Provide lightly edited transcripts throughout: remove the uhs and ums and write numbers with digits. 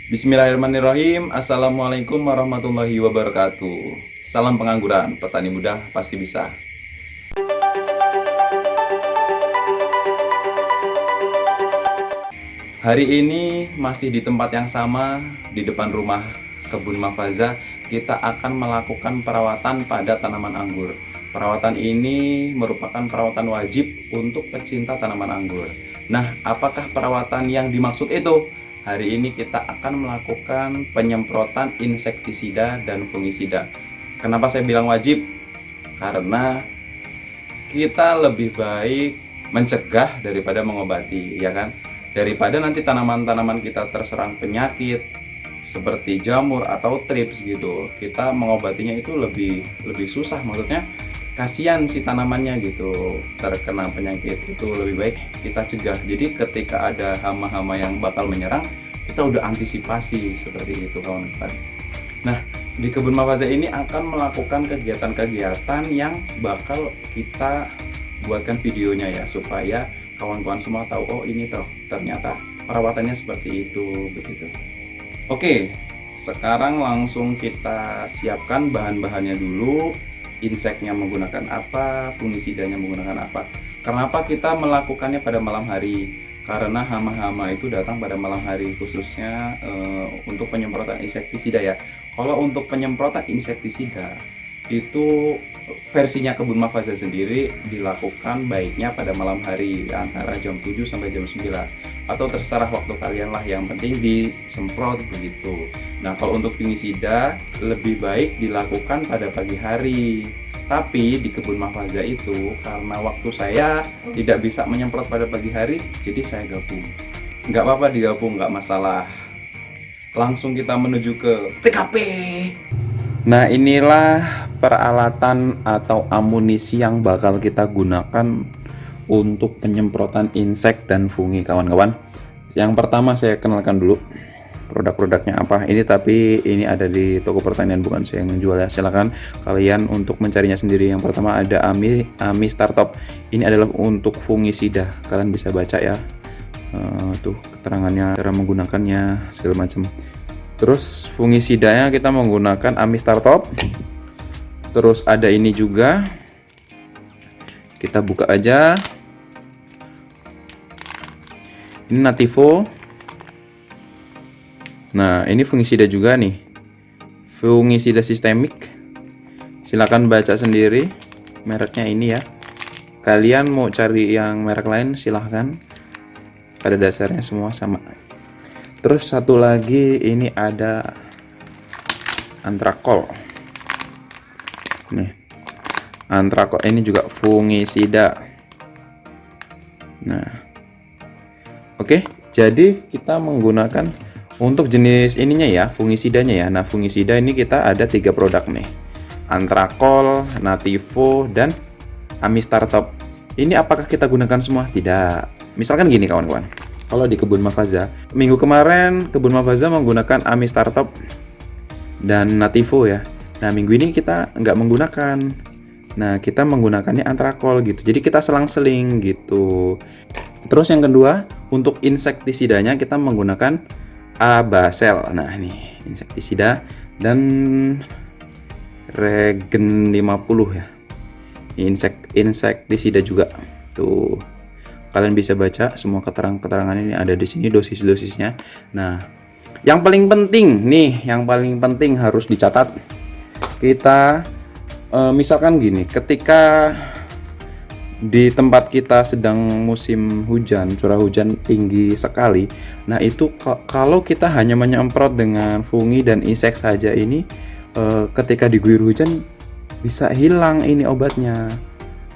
Bismillahirrahmanirrahim. Assalamualaikum warahmatullahi wabarakatuh. Salam pengangguran, petani muda pasti bisa. Hari ini masih di tempat yang sama, di depan rumah Kebun Mafaza, kita akan melakukan perawatan pada tanaman anggur. Perawatan ini merupakan perawatan wajib untuk pecinta tanaman anggur. Nah, apakah perawatan yang dimaksud itu? Hari ini kita akan melakukan penyemprotan insektisida dan fungisida. Kenapa saya bilang wajib? Karena kita lebih baik mencegah daripada mengobati, ya kan? Daripada nanti tanaman-tanaman kita terserang penyakit seperti jamur atau trips gitu, kita mengobatinya itu lebih susah. Maksudnya kasihan si tanamannya gitu terkena penyakit, itu lebih baik kita cegah. Jadi ketika ada hama-hama yang bakal menyerang, kita udah antisipasi seperti itu, kawan-kawan. Nah, di Kebun Mafaza ini akan melakukan kegiatan-kegiatan yang bakal kita buatkan videonya ya, supaya kawan-kawan semua tahu, oh ini toh ternyata perawatannya seperti itu, begitu. Oke, sekarang langsung kita siapkan bahan-bahannya dulu. Inseknya menggunakan apa, fungisidanya menggunakan apa. Kenapa kita melakukannya pada malam hari? Karena hama-hama itu datang pada malam hari, khususnya untuk penyemprotan insektisida ya. Kalau untuk penyemprotan insektisida itu versinya Kebun Mafaza sendiri dilakukan baiknya pada malam hari antara jam 7 sampai jam 9, atau terserah waktu kalian lah, yang penting disemprot begitu. Nah, kalau untuk fungisida lebih baik dilakukan pada pagi hari. Tapi di Kebun Mafaza itu karena waktu saya tidak bisa menyemprot pada pagi hari, jadi saya gabung. Nggak apa-apa digabung, nggak masalah. Langsung kita menuju ke TKP. Nah, inilah peralatan atau amunisi yang bakal kita gunakan untuk penyemprotan insek dan fungi, kawan-kawan. Yang pertama saya kenalkan dulu produk-produknya apa. Ini ada di toko pertanian, bukan saya yang jual ya. Silakan kalian untuk mencarinya sendiri. Yang pertama ada Ami Startop. Ini adalah untuk fungisida. Kalian bisa baca ya. Tuh keterangannya, cara menggunakannya, segala macam. Terus fungisidanya kita menggunakan Ami Startop. Terus ada ini juga. Kita buka aja. Ini Nativo. Nah, ini fungisida juga nih. Fungisida sistemik. Silakan baca sendiri mereknya ini ya. Kalian mau cari yang merek lain silahkan. Pada dasarnya semua sama. Terus satu lagi ini ada Antrakol. Nih. Antrakol ini juga fungisida. Nah. Oke, jadi kita menggunakan untuk jenis ininya ya, fungisidanya ya. Nah, fungisida ini kita ada 3 produk nih. Antrakol, Nativo, dan Ami Startop. Ini apakah kita gunakan semua? Tidak. Misalkan gini kawan-kawan. Kalau di Kebun Mafaza, minggu kemarin Kebun Mafaza menggunakan Ami Startop dan Nativo ya. Nah, minggu ini kita nggak menggunakan. Nah, kita menggunakannya Antrakol gitu. Jadi kita selang-seling gitu. Terus yang kedua, untuk insektisidanya kita menggunakan Abasel. Nah, ini insektisida dan Regen 50 ya. Ini insektisida juga. Tuh. Kalian bisa baca semua keterangan ini ada di sini, dosis-dosisnya. Nah, yang paling penting harus dicatat. Kita misalkan gini, ketika di tempat kita sedang musim hujan, curah hujan tinggi sekali. Nah, itu kalau kita hanya menyemprot dengan fungi dan insek saja ini, ketika diguyur hujan bisa hilang ini obatnya.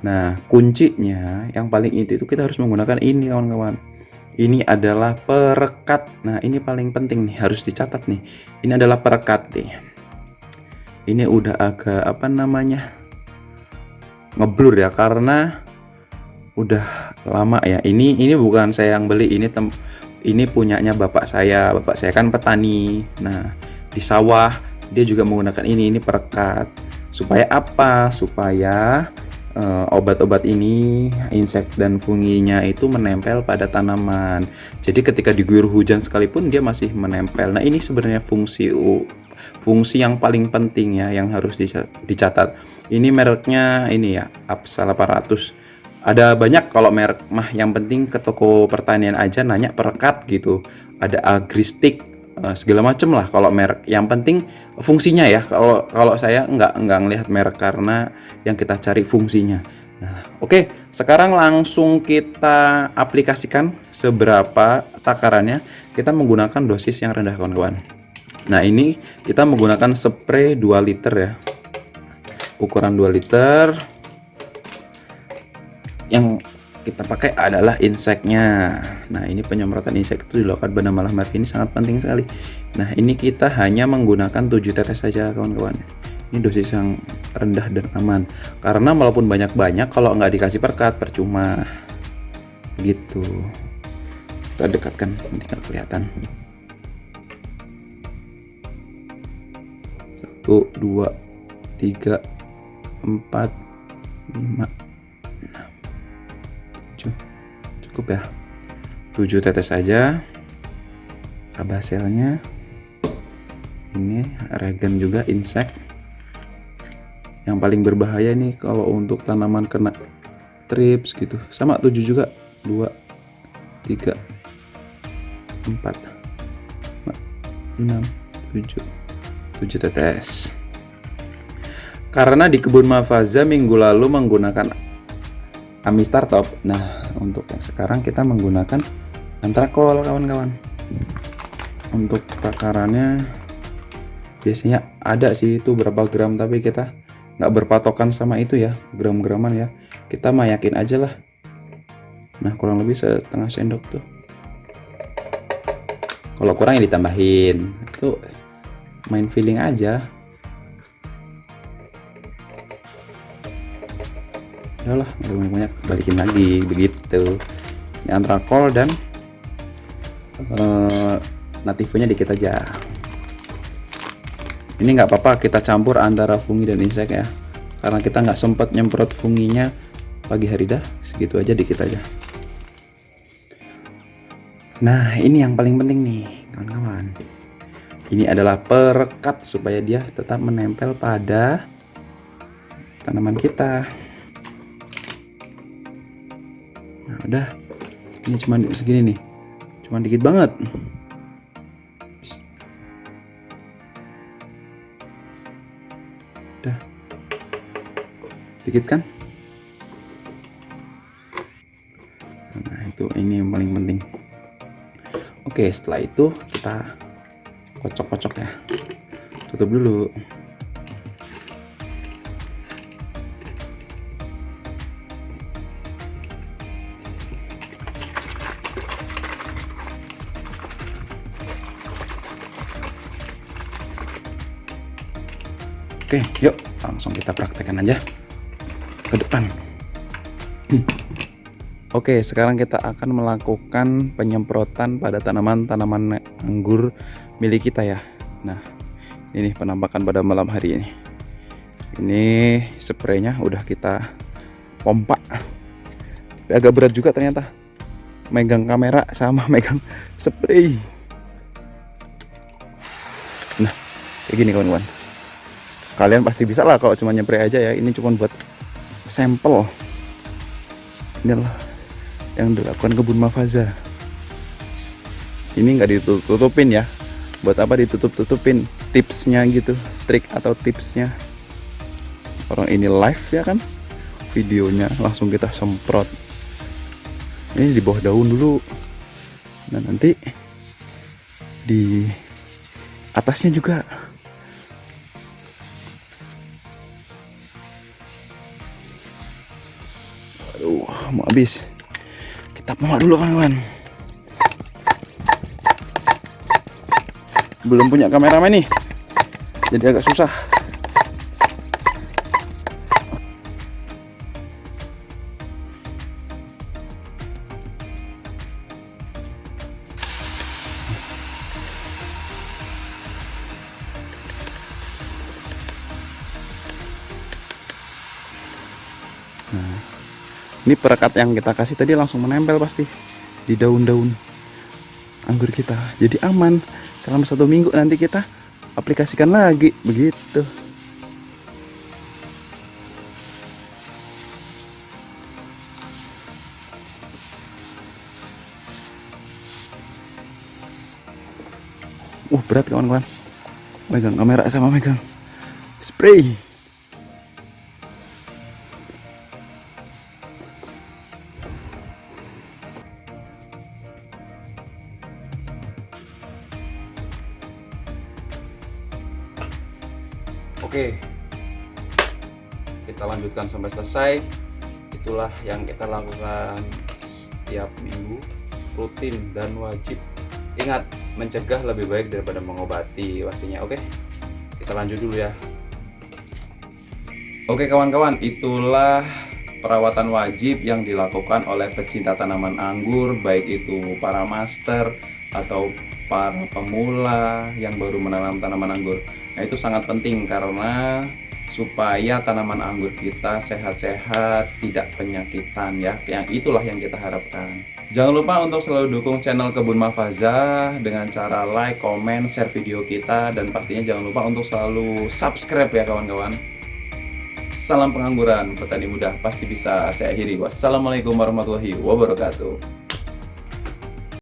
Nah, kuncinya yang paling inti itu kita harus menggunakan ini, kawan-kawan. Ini adalah perekat. Nah, ini paling penting nih, harus dicatat nih. Ini adalah perekat nih. Ini udah agak ngeblur ya, karena udah lama ya. Ini bukan saya yang beli, ini punyanya bapak saya. Bapak saya kan petani. Nah, di sawah dia juga menggunakan ini perekat. Supaya apa? Supaya obat-obat ini, insek dan funginya itu menempel pada tanaman. Jadi ketika diguyur hujan sekalipun dia masih menempel. Nah, ini sebenarnya fungsi yang paling penting ya yang harus dicatat. Ini mereknya ini ya, Apsa 800. Ada banyak kalau merek mah, yang penting ke toko pertanian aja nanya perekat gitu. Ada Agristik, segala macem lah kalau merek. Yang penting fungsinya ya. Kalau saya nggak ngelihat merek, karena yang kita cari fungsinya. Nah, oke, sekarang langsung kita aplikasikan seberapa takarannya. Kita menggunakan dosis yang rendah, kawan-kawan. Nah, ini kita menggunakan spray 2 liter ya. Ukuran 2 liter. Yang kita pakai adalah inseknya. Nah, ini penyemprotan insek itu dilakukan pada malam hari ini sangat penting sekali. Nah, ini kita hanya menggunakan 7 tetes saja, kawan-kawan. Ini dosis yang rendah dan aman. Karena walaupun banyak-banyak, kalau nggak dikasih perekat percuma. Gitu. Kita dekatkan, nanti nggak kelihatan. 1, 2, 3, 4, 5, 6, 7. Cukup ya. 7 tetes saja. Abaselnya. Ini regen juga insek. Yang paling berbahaya nih kalau untuk tanaman kena trips gitu. Sama 7 juga. 2, 3, 4, 5, 6, 7. 7 tetes. Karena di kebun Mafaza minggu lalu menggunakan Amistar Top. Nah, untuk yang sekarang kita menggunakan Antrakol, kawan-kawan. Untuk takarannya biasanya ada sih itu berapa gram, tapi kita nggak berpatokan sama itu ya, gram-graman ya. Kita mayakin aja lah. Nah, kurang lebih setengah sendok tuh. Kalau kurang ya ditambahin. Itu main feeling aja. Udahlah, banyak-banyak balikin lagi begitu. Ini Antrakol dan Nativonya dikit aja. Ini nggak apa-apa kita campur antara fungi dan insek ya, karena kita nggak sempat nyemprot funginya pagi hari, dah segitu aja, dikit aja. Nah, ini yang paling penting nih, kawan-kawan. Ini adalah perekat supaya dia tetap menempel pada tanaman kita. Nah, udah. Ini cuma segini nih. Cuma dikit banget. Udah. Dikit kan? Nah, ini yang paling penting. Oke, setelah itu kita kocok-kocok ya. Tutup dulu. Oke, yuk langsung kita praktekkan aja ke depan. Oke, sekarang kita akan melakukan penyemprotan pada tanaman-tanaman anggur milik kita ya. Nah, ini penampakan pada malam hari ini. Ini spraynya udah kita pompa. Tapi agak berat juga ternyata. Megang kamera sama megang spray. Nah, kayak gini kawan-kawan. Kalian pasti bisa lah kalau cuma nyempray aja ya. Ini cuma buat sampel. Inilah yang dilakukan kebun Mafaza. Ini nggak ditutup-tutupin ya. Buat apa ditutup-tutupin? Tipsnya gitu, trik atau tipsnya. Orang ini live ya kan, videonya langsung kita semprot. Ini di bawah daun dulu. Dan nanti di atasnya juga. Aduh, mau habis. Kita pompa dulu kawan-kawan. Belum punya kameramen nih, jadi agak susah. Nah, ini perekat yang kita kasih tadi langsung menempel pasti di daun-daun anggur kita, jadi aman. Selama 1 minggu nanti kita aplikasikan lagi begitu. Berat kawan-kawan, megang kamera sama megang spray. Oke, kita lanjutkan sampai selesai. Itulah yang kita lakukan setiap minggu, rutin dan wajib. Ingat, mencegah lebih baik daripada mengobati pastinya. Oke, kita lanjut dulu ya. Oke kawan-kawan, itulah perawatan wajib yang dilakukan oleh pecinta tanaman anggur, baik itu para master atau para pemula yang baru menanam tanaman anggur. Nah, itu sangat penting karena supaya tanaman anggur kita sehat-sehat, tidak penyakitan ya. Yang itulah yang kita harapkan. Jangan lupa untuk selalu dukung channel Kebun Mahfazah dengan cara like, komen, share video kita, dan pastinya jangan lupa untuk selalu subscribe ya kawan-kawan. Salam pengangguran, petani muda pasti bisa. Saya akhiri. Wassalamualaikum warahmatullahi wabarakatuh.